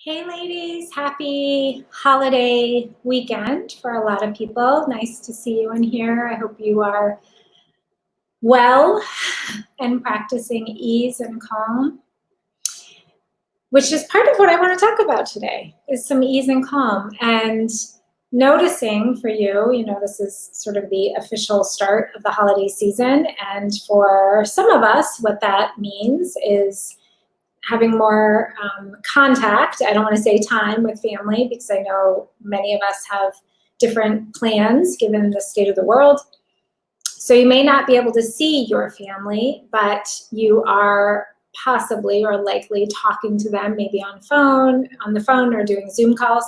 Hey ladies, happy holiday weekend for a lot of people. Nice to see you in here. I hope you are well and practicing ease and calm, which is part of what I want to talk about today, is some ease and calm and noticing for you, this is sort of the official start of the holiday season. And for some of us, what that means is having more contact, I don't want to say time with family, because I know many of us have different plans given the state of the world. So you may not be able to see your family, but you are possibly or likely talking to them maybe on the phone or doing Zoom calls.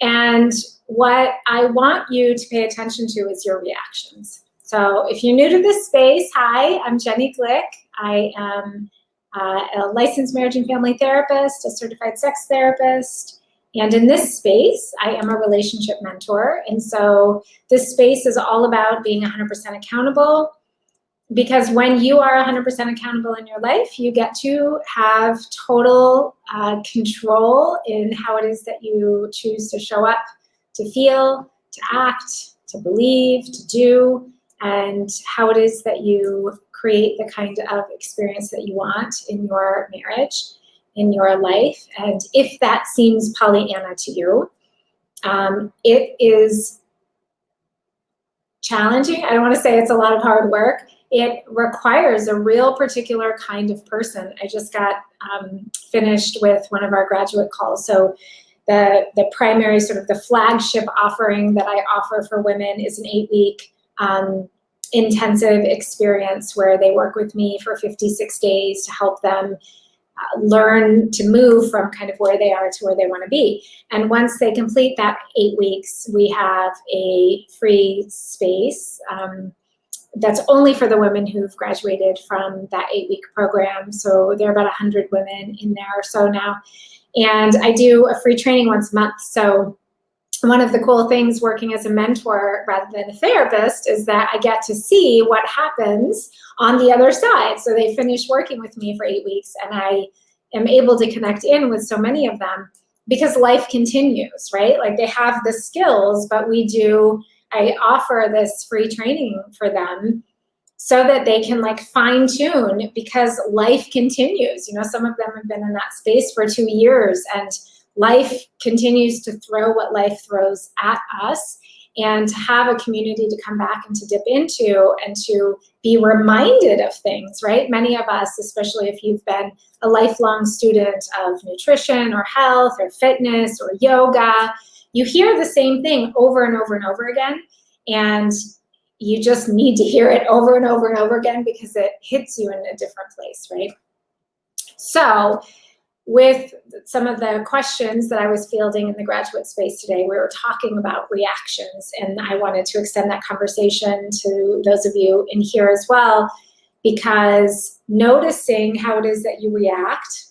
And what I want you to pay attention to is your reactions. So if you're new to this space, hi, I'm Jenny Glick. I am a licensed marriage and family therapist, a certified sex therapist, and in this space, I am a relationship mentor. And so this space is all about being 100% accountable, because when you are 100% accountable in your life, you get to have total control in how it is that you choose to show up, to feel, to act, to believe, to do, and how it is that you create the kind of experience that you want in your marriage, in your life. And if that seems Pollyanna to you, it is challenging. I don't want to say it's a lot of hard work. It requires a real particular kind of person. I just got finished with one of our graduate calls. So the primary sort of the flagship offering that I offer for women is an 8-week intensive experience where they work with me for 56 days to help them learn to move from kind of where they are to where they want to be. And once they complete that 8 weeks, we have a free space that's only for the women who've graduated from that 8-week program. So there are about 100 women in there or so now. And I do a free training once a month. So one of the cool things working as a mentor rather than a therapist is that I get to see what happens on the other side. So they finish working with me for 8 weeks, and I am able to connect in with so many of them because life continues, right? Like they have the skills, but I offer this free training for them so that they can like fine tune, because life continues. Some of them have been in that space for 2 years, and life continues to throw what life throws at us, and to have a community to come back and to dip into and to be reminded of things, right? Many of us, especially if you've been a lifelong student of nutrition or health or fitness or yoga, you hear the same thing over and over and over again. And you just need to hear it over and over and over again because it hits you in a different place, right? So with some of the questions that I was fielding in the graduate space today, we were talking about reactions, and I wanted to extend that conversation to those of you in here as well, because noticing how it is that you react,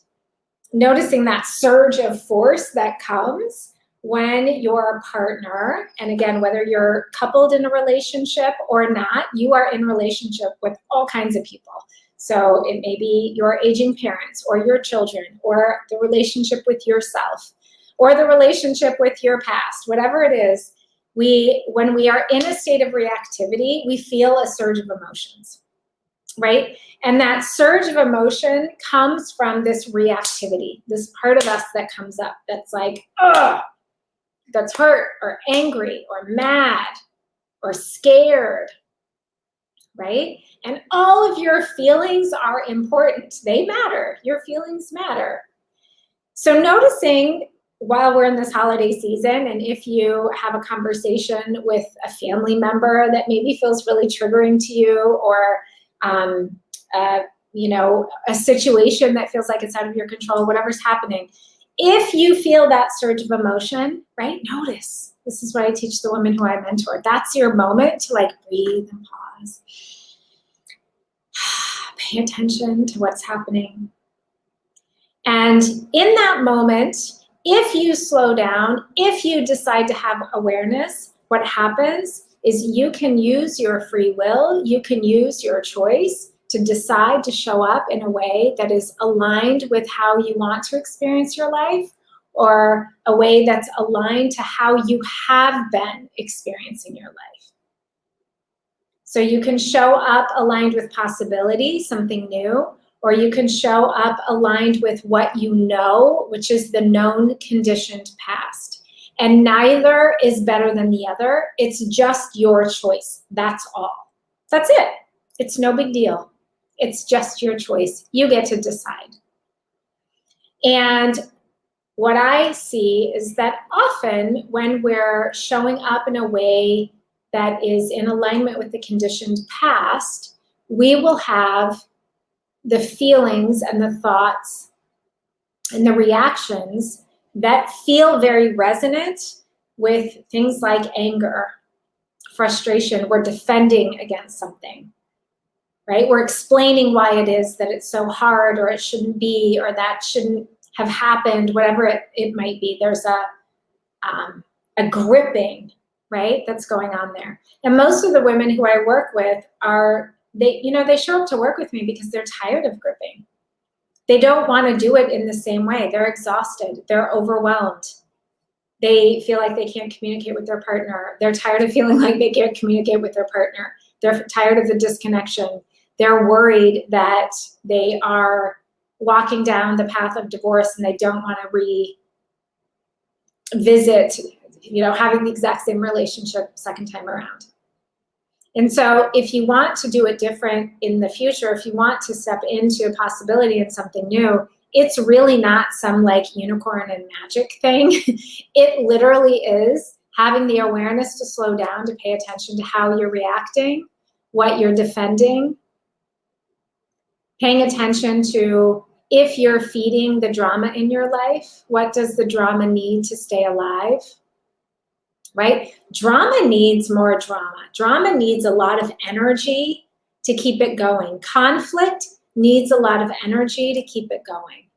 noticing that surge of force that comes when your partner, and again, whether you're coupled in a relationship or not, you are in relationship with all kinds of people. So it may be your aging parents or your children or the relationship with yourself or the relationship with your past, whatever it is, when we are in a state of reactivity, we feel a surge of emotions, right? And that surge of emotion comes from this reactivity, this part of us that comes up that's like, ugh, that's hurt or angry or mad or scared, right? And all of your feelings are important. They matter. Your feelings matter. So noticing while we're in this holiday season, and if you have a conversation with a family member that maybe feels really triggering to you, or a situation that feels like it's out of your control, whatever's happening, if you feel that surge of emotion, right, notice. This is what I teach the women who I mentor. That's your moment to like breathe and pause. Pay attention to what's happening. And in that moment, if you slow down, if you decide to have awareness, what happens is you can use your free will, you can use your choice to decide to show up in a way that is aligned with how you want to experience your life, or a way that's aligned to how you have been experiencing your life. So you can show up aligned with possibility, something new, or you can show up aligned with what you know, which is the known conditioned past. And neither is better than the other. It's just your choice. That's all. That's it. It's no big deal. It's just your choice. You get to decide. And what I see is that often when we're showing up in a way that is in alignment with the conditioned past, we will have the feelings and the thoughts and the reactions that feel very resonant with things like anger, frustration. We're defending against something, right? We're explaining why it is that it's so hard, or it shouldn't be, or that shouldn't have happened, whatever it might be. There's a gripping, right, that's going on there. And most of the women who I work with they show up to work with me because they're tired of gripping. They don't want to do it in the same way. They're exhausted. They're overwhelmed. They feel like they can't communicate with their partner. They're tired of feeling like they can't communicate with their partner. They're tired of the disconnection. They're worried that they are walking down the path of divorce and they don't want to revisit, having the exact same relationship second time around. And so if you want to do it different in the future, if you want to step into a possibility and something new, it's really not some like unicorn and magic thing. It literally is having the awareness to slow down, to pay attention to how you're reacting, what you're defending, paying attention to if you're feeding the drama in your life, what does the drama need to stay alive? Right? Drama needs more drama. Drama needs a lot of energy to keep it going. Conflict needs a lot of energy to keep it going.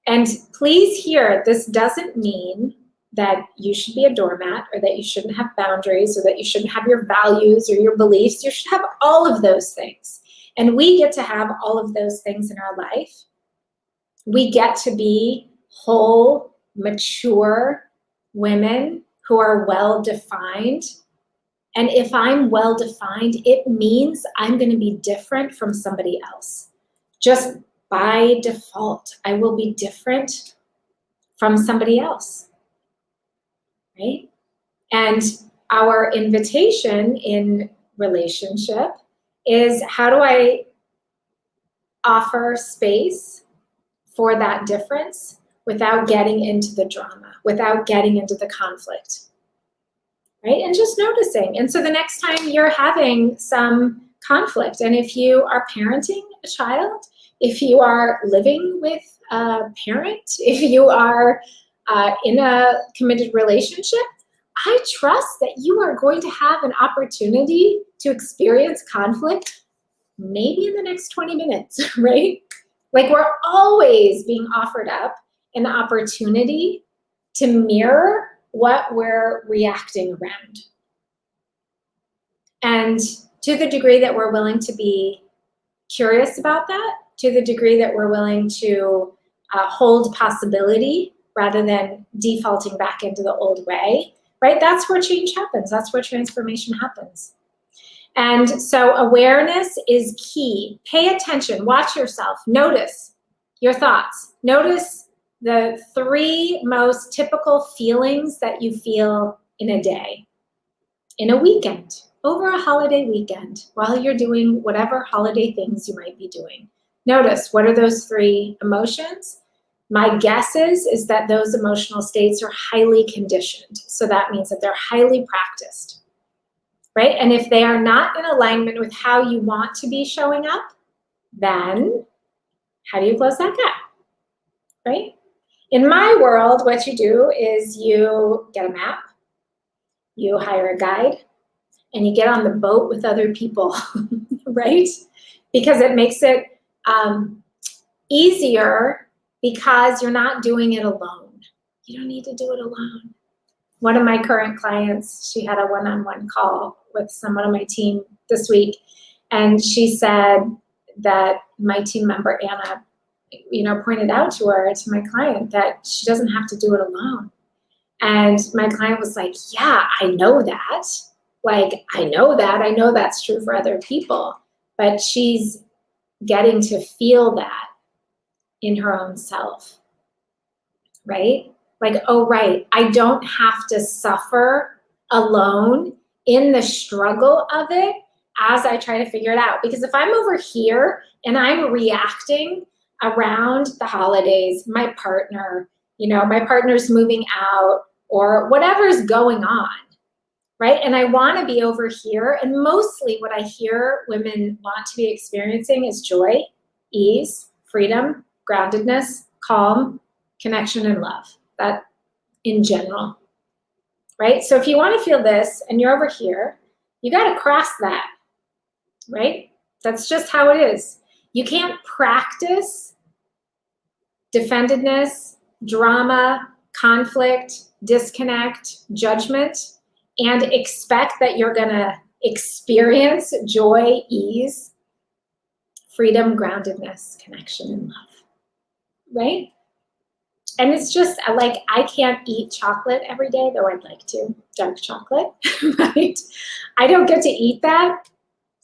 And please hear, this doesn't mean that you should be a doormat, or that you shouldn't have boundaries, or that you shouldn't have your values or your beliefs. You should have all of those things. And we get to have all of those things in our life. We get to be whole, mature women who are well-defined. And if I'm well-defined, it means I'm going to be different from somebody else. Just by default, I will be different from somebody else, right? And our invitation in relationship is, how do I offer space for that difference without getting into the drama, without getting into the conflict, right? And just noticing. And so the next time you're having some conflict, and if you are parenting a child, if you are living with a parent, if you are in a committed relationship, I trust that you are going to have an opportunity to experience conflict maybe in the next 20 minutes, right? Like, we're always being offered up an opportunity to mirror what we're reacting around. And to the degree that we're willing to be curious about that, to the degree that we're willing to hold possibility rather than defaulting back into the old way, right? That's where change happens. That's where transformation happens. And so awareness is key. Pay attention, watch yourself, notice your thoughts. Notice the 3 most typical feelings that you feel in a day, in a weekend, over a holiday weekend, while you're doing whatever holiday things you might be doing. Notice, what are those 3 emotions? My guess is that those emotional states are highly conditioned. So that means that they're highly practiced, right? And if they are not in alignment with how you want to be showing up, then how do you close that gap, right? In my world, what you do is you get a map, you hire a guide, and you get on the boat with other people, right? Because it makes it easier, because you're not doing it alone. You don't need to do it alone. One of my current clients, she had a one-on-one call with someone on my team this week, and she said that my team member, Anna, pointed out to her, to my client, that she doesn't have to do it alone. And my client was like, yeah, I know that. Like, I know that's true for other people, but she's getting to feel that in her own self, right? Like, oh, right, I don't have to suffer alone in the struggle of it as I try to figure it out. Because if I'm over here and I'm reacting around the holidays, my partner's moving out or whatever's going on, right? And I want to be over here. And mostly what I hear women want to be experiencing is joy, ease, freedom, groundedness, calm, connection, and love. That in general, right? So if you want to feel this and you're over here, you got to cross that, right? That's just how it is. You can't practice defendedness, drama, conflict, disconnect, judgment, and expect that you're going to experience joy, ease, freedom, groundedness, connection, and love, right? And it's just like, I can't eat chocolate every day, though I'd like to, dark chocolate, right? I don't get to eat that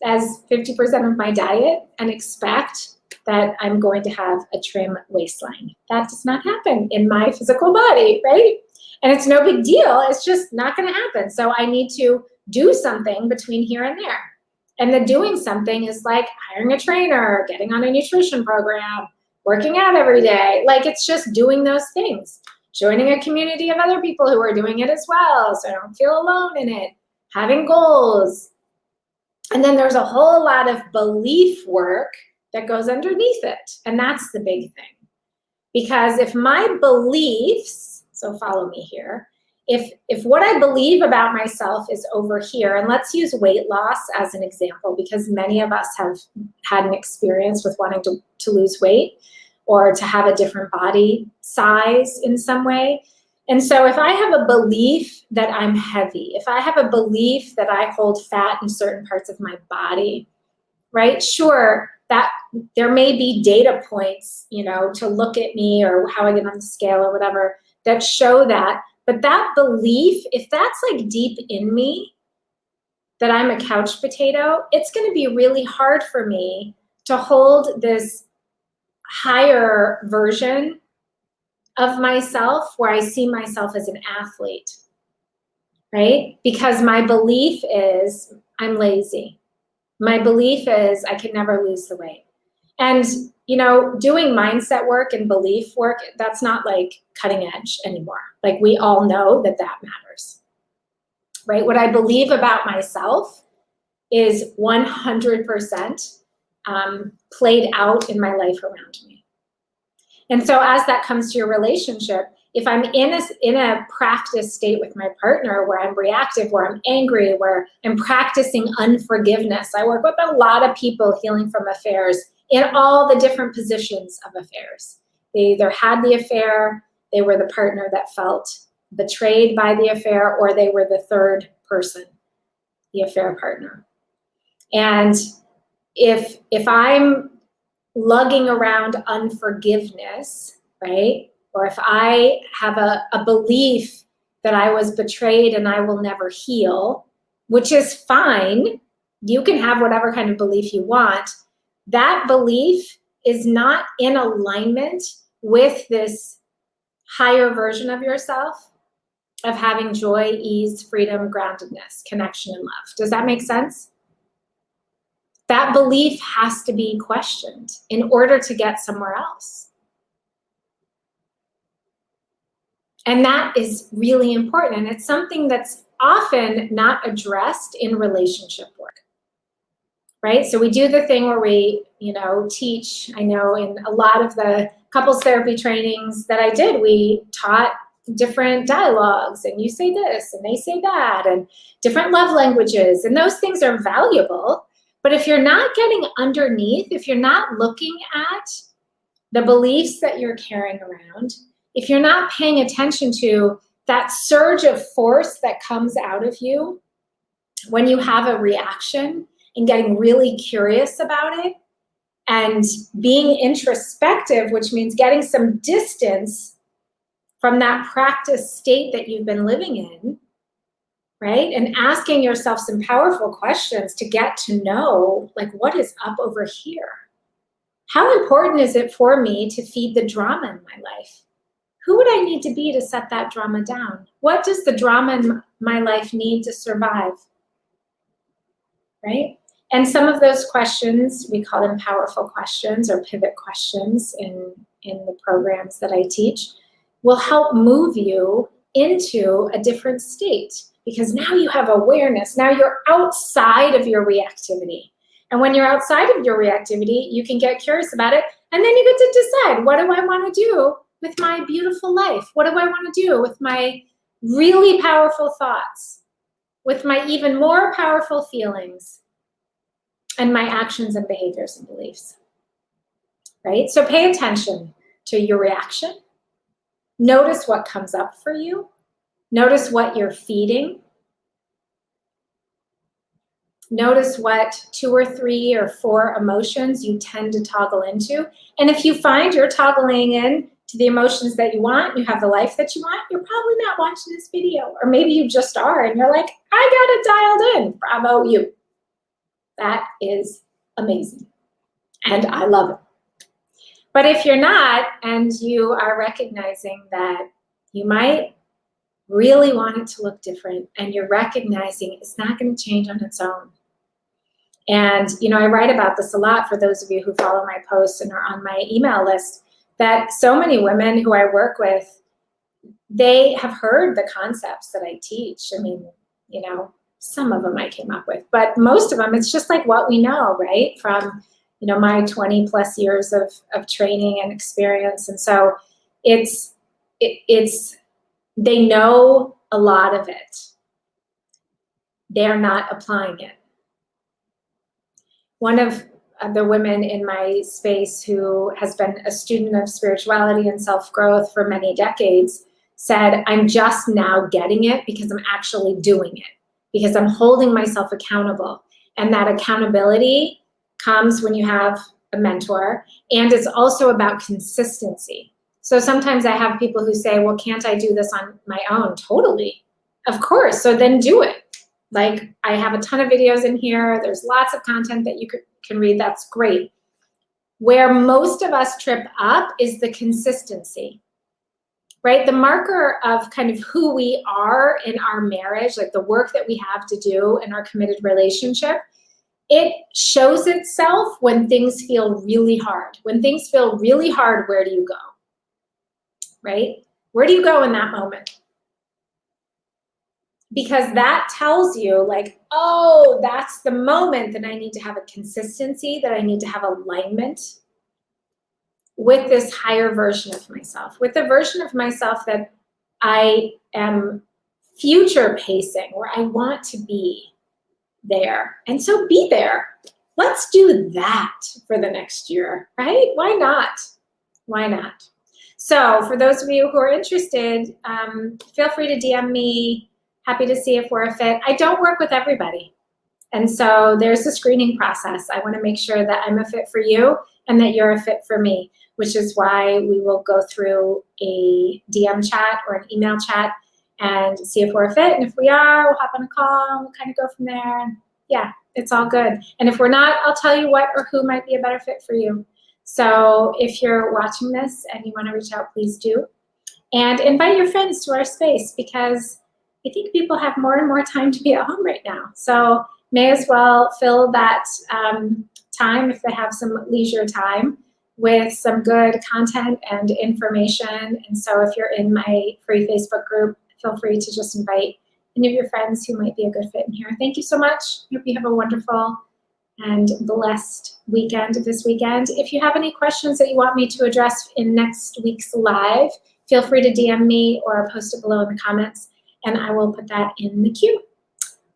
as 50% of my diet and expect that I'm going to have a trim waistline. That does not happen in my physical body, right? And it's no big deal. It's just not going to happen. So I need to do something between here and there. And the doing something is like hiring a trainer, getting on a nutrition program, working out every day. Like, it's just doing those things, joining a community of other people who are doing it as well, so I don't feel alone in it, having goals. And then there's a whole lot of belief work that goes underneath it. And that's the big thing. Because if my beliefs, so follow me here, if what I believe about myself is over here, and let's use weight loss as an example, because many of us have had an experience with wanting to lose weight or to have a different body size in some way. And so if I have a belief that I'm heavy, if I have a belief that I hold fat in certain parts of my body, right? Sure, that there may be data points, to look at me or how I get on the scale or whatever that show that. But that belief, if that's like deep in me, that I'm a couch potato, it's going to be really hard for me to hold this higher version of myself where I see myself as an athlete, right? Because my belief is I'm lazy. My belief is I can never lose the weight. And, doing mindset work and belief work, that's not like cutting edge anymore. Like, we all know that matters, right? What I believe about myself is 100% played out in my life around me. And so as that comes to your relationship, if I'm in a practice state with my partner where I'm reactive, where I'm angry, where I'm practicing unforgiveness, I work with a lot of people healing from affairs in all the different positions of affairs. They either had the affair, they were the partner that felt betrayed by the affair, or they were the third person, the affair partner. And if I'm lugging around unforgiveness, right? Or if I have a belief that I was betrayed and I will never heal, which is fine. You can have whatever kind of belief you want. That belief is not in alignment with this higher version of yourself of having joy, ease, freedom, groundedness, connection, and love. Does that make sense? That belief has to be questioned in order to get somewhere else. And that is really important. And it's something that's often not addressed in relationship work, right? So we do the thing where we, teach, I know in a lot of the couples therapy trainings that I did, we taught different dialogues, and you say this and they say that, and different love languages. And those things are valuable. But if you're not getting underneath, if you're not looking at the beliefs that you're carrying around, if you're not paying attention to that surge of force that comes out of you when you have a reaction and getting really curious about it, and being introspective, which means getting some distance from that practice state that you've been living in, right? And asking yourself some powerful questions to get to know, like, what is up over here? How important is it for me to feed the drama in my life? Who would I need to be to set that drama down? What does the drama in my life need to survive? Right? And some of those questions, we call them powerful questions or pivot questions in the programs that I teach, will help move you into a different state, because now you have awareness. Now you're outside of your reactivity. And when you're outside of your reactivity, you can get curious about it, and then you get to decide, what do I want to do with my beautiful life? What do I want to do with my really powerful thoughts, with my even more powerful feelings, and my actions and behaviors and beliefs, right? So pay attention to your reaction. Notice what comes up for you. Notice what you're feeding. Notice what 2 or 3 or 4 emotions you tend to toggle into. And if you find you're toggling in to the emotions that you want, you have the life that you want, you're probably not watching this video. Or maybe you just are and you're like, I got it dialed in. Bravo, you. That is amazing. And I love it. But if you're not, and you are recognizing that you might really want it to look different, and you're recognizing it's not going to change on its own. And, you know, I write about this a lot for those of you who follow my posts and are on my email list, that so many women who I work with, they have heard the concepts that I teach. I mean, you know, some of them I came up with, but most of them, it's just like what we know, right? From, you know, my 20 plus years of training and experience. And so it's they know a lot of it. They're not applying it. One of the women in my space who has been a student of spirituality and self-growth for many decades said, I'm just now getting it because I'm actually doing it, because I'm holding myself accountable. And that accountability comes when you have a mentor, and it's also about consistency. So sometimes I have people who say, well, can't I do this on my own? Totally. Of course. So then do it. Like, I have a ton of videos in here. There's lots of content that you can read. That's great. Where most of us trip up is the consistency, right? The marker of kind of who we are in our marriage, like the work that we have to do in our committed relationship, it shows itself when things feel really hard. When things feel really hard, where do you go? Right? Where do you go in that moment? Because that tells you, like, oh, that's the moment that I need to have a consistency, that I need to have alignment with this higher version of myself, with the version of myself that I am future pacing, where I want to be there. And so be there. Let's do that for the next year, right? Why not? Why not? So for those of you who are interested, feel free to DM me. Happy to see if we're a fit. I don't work with everybody. And so there's a screening process. I want to make sure that I'm a fit for you and that you're a fit for me, which is why we will go through a DM chat or an email chat and see if we're a fit. And if we are, we'll hop on a call, we'll kind of go from there. Yeah, it's all good. And if we're not, I'll tell you what or who might be a better fit for you. So if you're watching this and you want to reach out, please do. And invite your friends to our space, because I think people have more and more time to be at home right now. So may as well fill that time, if they have some leisure time, with some good content and information. And so if you're in my free Facebook group, feel free to just invite any of your friends who might be a good fit in here. Thank you so much. Hope you have a wonderful and blessed weekend this weekend. If you have any questions that you want me to address in next week's live, feel free to DM me or post it below in the comments, and I will put that in the queue.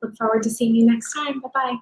Look forward to seeing you next time. Bye-bye.